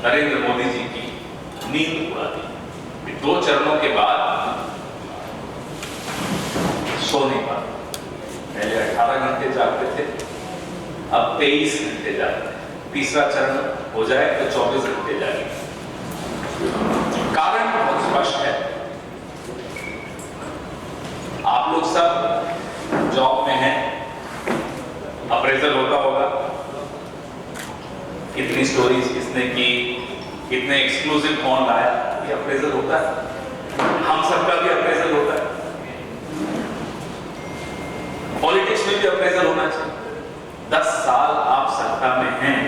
नरेंद्र मोदी जी की नींद उड़ा दी। 2 चरणों के बाद सो नहीं पाते। पहले 18 घंटे जागते थे, अब 23 घंटे जागते हैं। तीसरा चरण हो जाए तो 24 घंटे जाएंगे। कारण बहुत स्पष्ट है। आप लोग सब जॉब में हैं, अप्रेजल होता होगा, कितनी स्टोरीज किसने की, कितने एक्सक्लूसिव कौन लाया, ये अप्रेजल होता है। हम सबका भी अप्रेजल होता है। पॉलिटिक्स में भी अप्रेजल होना चाहिए। 10 साल आप सत्ता में हैं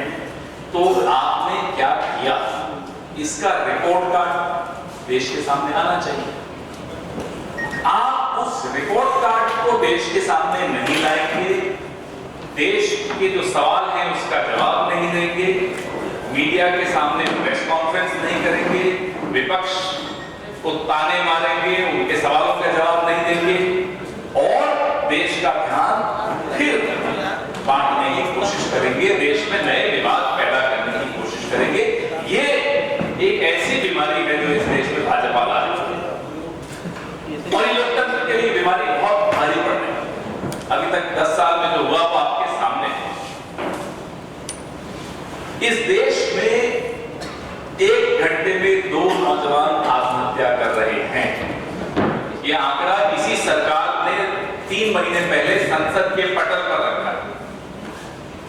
तो आपने क्या किया, इसका रिपोर्ट कार्ड देश के सामने आना चाहिए। आप उस रिपोर्ट कार्ड को देश के सामने नहीं लाएंगे, देश के जो सवाल हैं उसका जवाब नहीं देंगे, मीडिया के सामने प्रेस कॉन्फ्रेंस नहीं करेंगे, विपक्ष को ताने मारेंगे, उनके सवालों का जवाब नहीं देंगे और देश का ध्यान फिर बांटने की कोशिश करेंगे, देश में नए विवाद पैदा करने की कोशिश करेंगे। ये एक ऐसी बीमारी है जो इस देश में भाजपा ला रही है और लोकतंत्र के लिए बीमारी बहुत भारी पड़ रही है। अभी तक 10 साल में जो हुआ वो आपके सामने है। इस देश में 1 घंटे में 2 नौजवान आत्महत्या कर रहे हैं। यह आंकड़ा इसी सरकार ने 3 महीने पहले संसद के पटल पर रखा।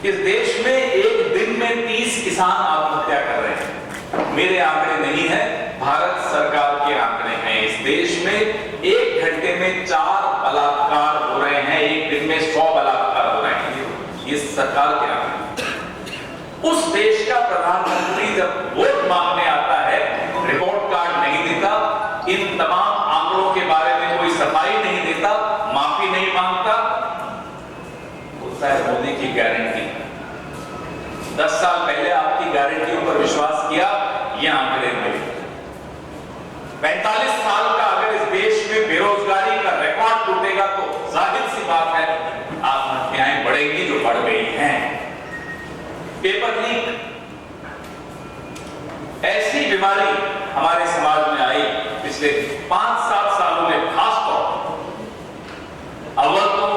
इस देश में एक दिन में 30 किसान आत्महत्या कर रहे हैं। मेरे आंकड़े नहीं है, भारत सरकार के आंकड़े हैं। इस देश में 1 घंटे में 4 बलात्कार हो रहे हैं, एक दिन में 100 बलात्कार हो रहे हैं। ये सरकार के आंकड़े। उस देश का प्रधानमंत्री जब वोट मांगने आता है, रिपोर्ट कार्ड नहीं देता, इन तमाम आंकड़ों के बारे में कोई सफाई नहीं देता, माफी नहीं मांगता, बोलता है मोदी की गारंटी। 10 साल पहले आपकी गारंटियों पर विश्वास किया, ये आंकड़े मिले। 45 साल का अगर इस देश में बेरोजगारी का रिकॉर्ड टूटेगा तो जाहिर सी बात है आत्महत्याएं बढ़ेंगी, जो बढ़ गई हैं। पेपर लीक ऐसी बीमारी हमारे समाज में आई पिछले 5-7 सालों में, खासतौर अव्वल तो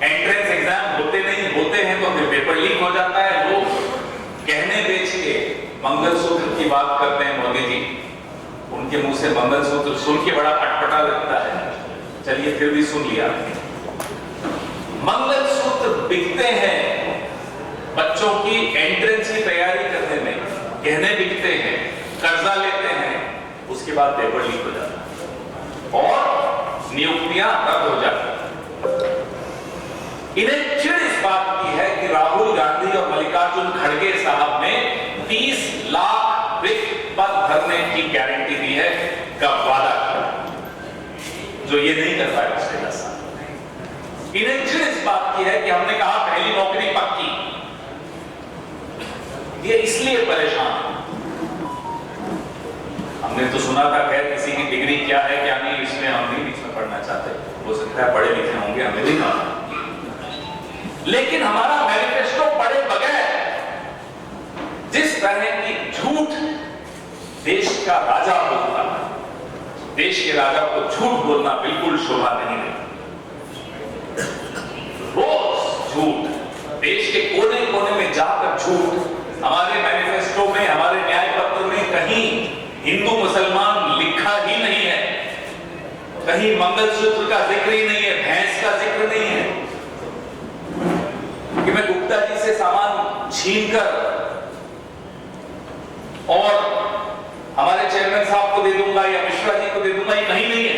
एंट्रेंस एग्जाम होते नहीं, होते हैं तो फिर पेपर लीक हो जाता है। लोग गहने बेच के मंगलसूत्र की बात करते हैं मोदी जी, उनके मुंह से मंगलसूत्र सुन के बड़ा अटपटा लगता है। चलिए फिर भी सुन लिया। मंगलसूत्र बिकते हैं बच्चों की एंट्रेंस की तैयारी करने में, गहने बिकते हैं, कर्जा लेते हैं, उसके बाद पेपर लीक हो जाता है और नियुक्तियां रद्द हो जाती हैं। इन्हें चिढ़ इस बात की है कि राहुल गांधी और मल्लिकार्जुन खड़गे साहब ने 30 लाख रिक्त पद भरने की गारंटी दी है, का वादा किया, जो ये नहीं कर पाए पिछले 10 साल। इन्हें चिढ़ इस बात की है कि हमने कहा पहली नौकरी पक्की, ये इसलिए परेशान है। हमने तो सुना था, खैर किसी की डिग्री क्या है क्या नहीं, इसमें हम नहीं बीच में पढ़ना चाहते, हो सकता है पढ़े लिखे होंगे, हमें नहीं मालूम। लेकिन हमारा मैनिफेस्टो पढ़े बगैर जिस तरह की झूठ देश का राजा बोलता है, देश के राजा को झूठ बोलना बिल्कुल शोभा नहीं देता। रोज झूठ, देश के कोने कोने में जाकर झूठ। हमारे मैनिफेस्टो में, हमारे न्याय पत्र में कहीं हिंदू मुसलमान लिखा ही नहीं है, कहीं मंगलसूत्र का जिक्र ही नहीं है, भैंस का जिक्र नहीं है कि मैं गुप्ता जी से सामान छीनकर और हमारे चेयरमैन साहब को दे दूंगा या मिश्रा जी को दे दूंगा, ये कहीं नहीं है।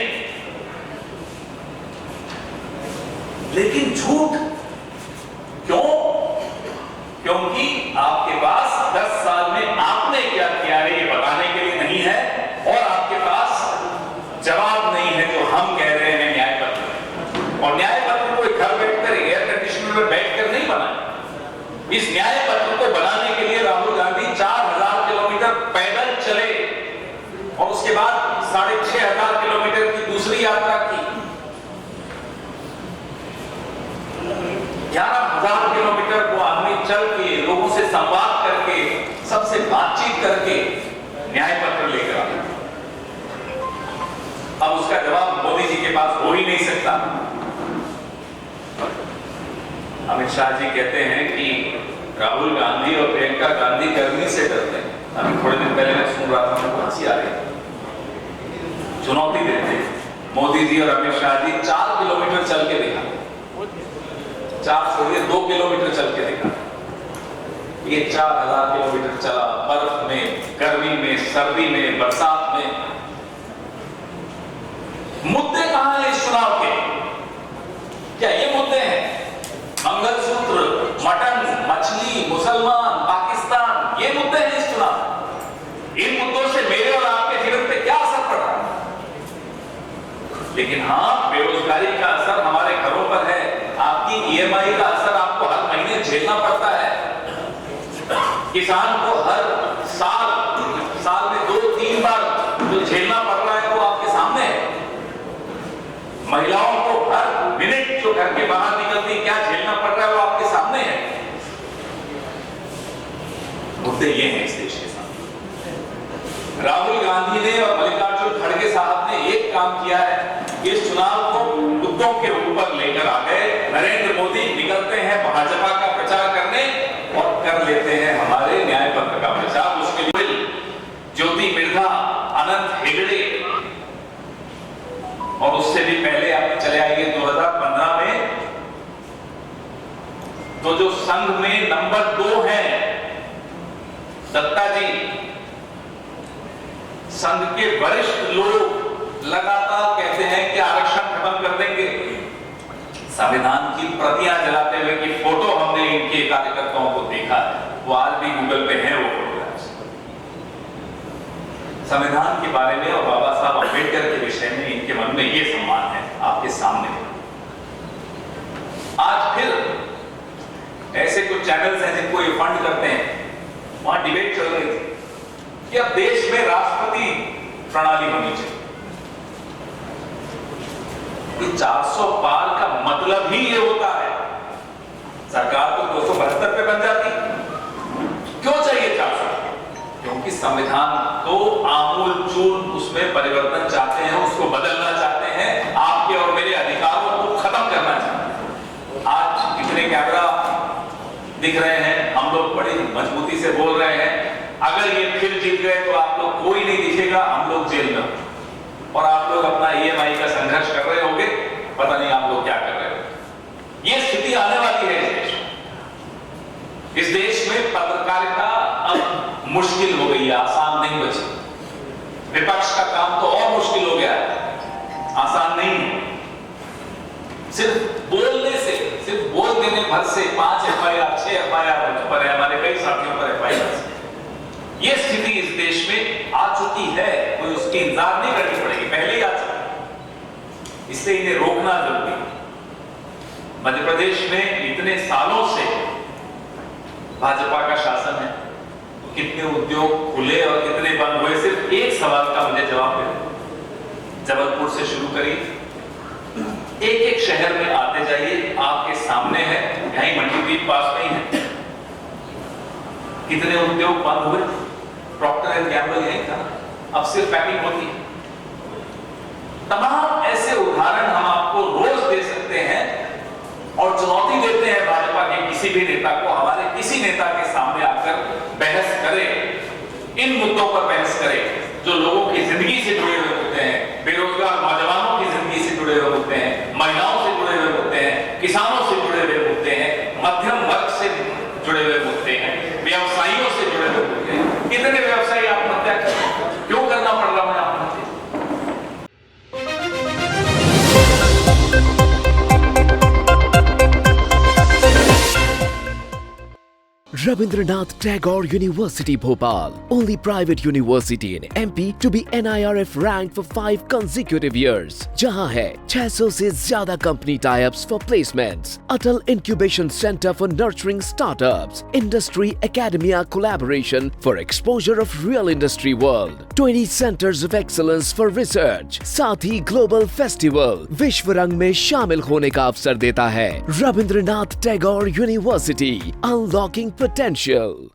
लेकिन झूठ क्यों? क्योंकि आपके पास 10 साल में आपने क्या किया है ये बताने के लिए नहीं है और आपके पास जवाब नहीं है जो हम कह रहे हैं न्याय पत्र। और न्याय पत्र को घर बैठकर एयर कंडीशनर में बैठकर नहीं बना। इस न्याय पत्र को बनाने के लिए राहुल गांधी 4000 किलोमीटर पैदल चले और उसके बाद 6500 किलोमीटर की दूसरी यात्रा की। शाह जी कहते हैं कि राहुल गांधी और प्रियंका गांधी गर्मी से डरते हैं। अभी थोड़े दिन पहले मैं सुन रहा था, मुझे हंसी आ रही, चुनौती देते हैं मोदी जी और अमित शाह जी 4 किलोमीटर चल के देखा, 4 छोड़िए 2 किलोमीटर चल के देखा। ये 4000 किलोमीटर चला, बर्फ में, गर्मी में, सर्दी में, बरसात में। मुद्दे कहां हैं इस चुनाव के? क्या ये मुद्दे हैं? मंगलसूत्र, मटन, मछली, मुसलमान, पाकिस्तान, ये मुद्दे हैं इस चुनाव? इन मुद्दों से मेरे और आपके जीवन पे क्या असर पड़ रहा है? लेकिन हाँ, बेरोजगारी का असर हमारे घरों पर है, आपकी ईएमआई का असर आपको हर महीने झेलना पड़ता है, किसान को हर साल में 2-3 बार जो झेलना पड़ रहा है वो आपके सामने है, महिलाओं को हर मिनट जो घर के बाहर निकलती क्या झेलना पड़ रहा है वो आपके सामने है। मुद्दे ये हैं इस देश के सामने। राहुल गांधी ने और मल्लिकार्जुन खड़गे साहब ने एक काम किया है, इस चुनाव को मुद्दों के ऊपर लेकर आ गए। नरेंद्र मोदी निकलते हैं भाजपा का प्रचार करने और कर लेते हैं हमारे न्याय पत्र का प्रचार। उसके लिए ज्योति मिर्धा, अनंत हेगड़े, और उससे भी पहले आप चले आइए 2015 में, तो जो संघ में नंबर 2 है दत्ता जी, संघ के वरिष्ठ लोग लगातार कहते हैं कि आरक्षण खत्म कर देंगे। संविधान की प्रतियां जलाते हुए की फोटो हमने इनके कार्यकर्ताओं को देखा है, वो आज भी गूगल पे हैं वो फोटोग्राफ्स। संविधान के बारे में और बाबा साहब अम्बेडकर के विषय में इनके मन में ये सम्मान है आपके सामने। आज फिर ऐसे कुछ चैनल्स हैं जिनको ये फंड करते हैं, वहां डिबेट चल रही थी कि अब देश में राष्ट्रपति प्रणाली होनी चाहिए। 400 पार का मतलब ही ये होता है, सरकार तो 272 पे बन जाती। क्यों चाहिए 400? क्योंकि संविधान तो आमूल चूल उसमें परिवर्तन चाहते हैं, उसको बदलना चाहते हैं, आपके और मेरे अधिकारों को खत्म करना चाहते हैं। आज कितने कैमरा दिख रहे हैं, हम लोग बड़ी मजबूती से बोल रहे हैं, अगर ये फिर जीत गए तो आप लोग कोई नहीं दिखेगा, हम लोग जेल में, और आप लोग अपना ईएमआई का संघर्ष कर रहे होंगे, पता नहीं आप लोग क्या कर रहे हो। ये स्थिति आने वाली है इस देश में। इस देश में पत्रकारिता अब मुश्किल हो गई है, आसान नहीं बची। विपक्ष का काम तो और मुश्किल हो गया है, आसान नहीं है। सिर्फ बोलने से, सिर्फ बोल देने भर से 5 FIR 6 FIR पर है, हमारे कई साथियों पर FIR। ये स्थिति इस देश में आ चुकी है, कोई उसकी इंतजार नहीं करनी पड़ेगी, पहले ही आ चुकी, इसलिए इन्हें रोकना जरूरी है। मध्य प्रदेश में इतने सालों से भाजपा का शासन है, तो कितने उद्योग खुले और कितने बंद हुए? सिर्फ एक सवाल का मुझे जवाब दे। जबलपुर से शुरू करिए, एक शहर में आते जाइए, आपके सामने है, यहीं मंडीदीप पास में ही है, कितने उद्योग बंद हुए। प्रॉक्टर एंड गैम्बल यही था, अब सिर्फ पैकिंग होती है। तमाम ऐसे उदाहरण हम आपको रोज दे सकते हैं और चुनौती देते हैं भाजपा के किसी भी नेता को, हमारे किसी नेता के सामने आकर बहस करे, इन मुद्दों पर बहस करे जो लोगों की जिंदगी से जुड़े हुए होते हैं, बेरोजगार नौजवानों की जिंदगी से जुड़े हुए होते हैं, महिलाओं से जुड़े हुए होते हैं, किसानों से जुड़े हुए होते हैं, मध्यम वर्ग से जुड़े हुए होते हैं, व्यवसायियों से जुड़े हुए होते हैं। कितने व्यवसायी आत्महत्या करते हैं? क्यों करना पड़ रहा है आत्महत्या? Rabindranath Tagore University Bhopal, only private university in MP to be NIRF ranked for 5 consecutive years. जहां है 600 से ज्यादा company tie-ups for placements, Atal Incubation Center for nurturing startups, Industry Academia collaboration for exposure of real industry world, 20 centers of excellence for research, साथ ही Global Festival विश्व रंग में शामिल होने का अवसर देता है। Rabindranath Tagore University, unlocking potential.